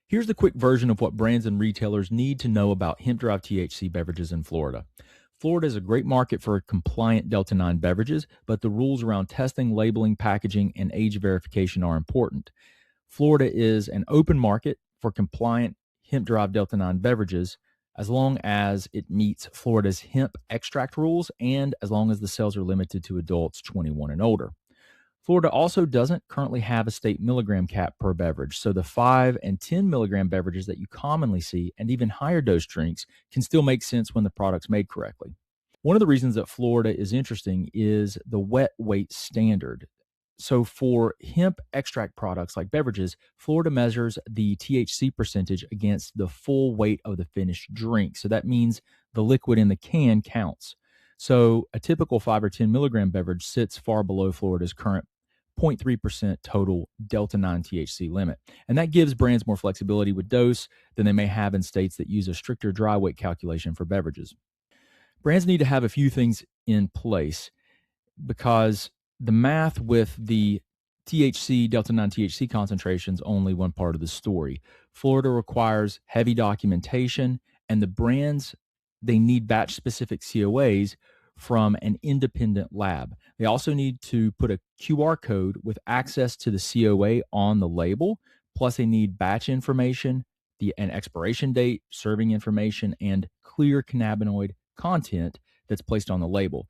Here's the quick version of what brands and retailers need to know about hemp-derived THC beverages in Florida. Florida is a great market for compliant Delta-9 beverages, but the rules around testing, labeling, packaging, and age verification are important. Florida is an open market for compliant hemp-derived Delta-9 beverages as long as it meets Florida's hemp extract rules and as long as the sales are limited to adults 21 and older. Florida also doesn't currently have a state milligram cap per beverage, so the 5 and 10 milligram beverages that you commonly see and even higher dose drinks can still make sense when the product's made correctly. One of the reasons that Florida is interesting is the wet weight standard. So for hemp extract products like beverages, Florida measures the THC percentage against the full weight of the finished drink. So that means the liquid in the can counts. So a typical 5 or 10 milligram beverage sits far below Florida's current 0.3% total Delta-9 THC limit. And that gives brands more flexibility with dose than they may have in states that use a stricter dry weight calculation for beverages. Brands need to have a few things in place because the math with the THC, Delta-9 THC concentrations only one part of the story. Florida requires heavy documentation, and the brands, they need batch-specific COAs from an independent lab. They also need to put a QR code with access to the COA on the label, plus they need batch information, an expiration date, serving information, and clear cannabinoid content that's placed on the label.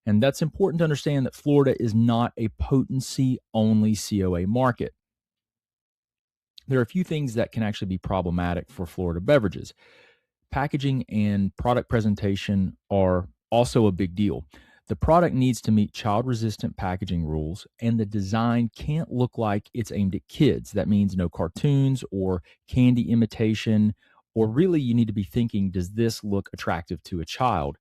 And that's important to understand that Florida is not a potency-only COA market. There are a few things that can actually be problematic for Florida beverages. Packaging and product presentation are also a big deal. The product needs to meet child-resistant packaging rules, and the design can't look like it's aimed at kids. That means no cartoons or candy imitation, or really you need to be thinking, does this look attractive to a child?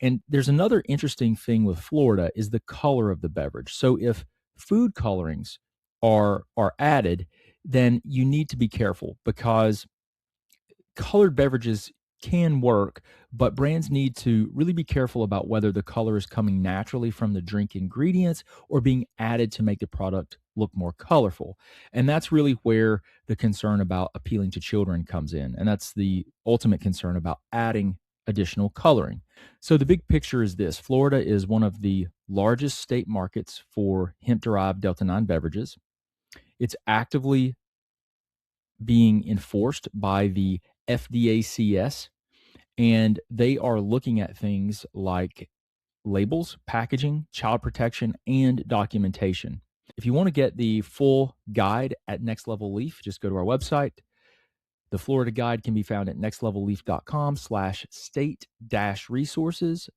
And there's another interesting thing with Florida is the color of the beverage. So if food colorings are added, then you need to be careful because colored beverages can work, but brands need to really be careful about whether the color is coming naturally from the drink ingredients or being added to make the product look more colorful. And that's really where the concern about appealing to children comes in. And that's the ultimate concern about adding additional coloring. So the big picture is this: Florida is one of the largest state markets for hemp-derived Delta-9 beverages. It's actively being enforced by the FDACS, and they are looking at things like labels, packaging, child protection, and documentation. If you want to get the full guide at Next Level Leaf, just go to our website. The Florida guide can be found at nextlevelleaf.com/state-resources/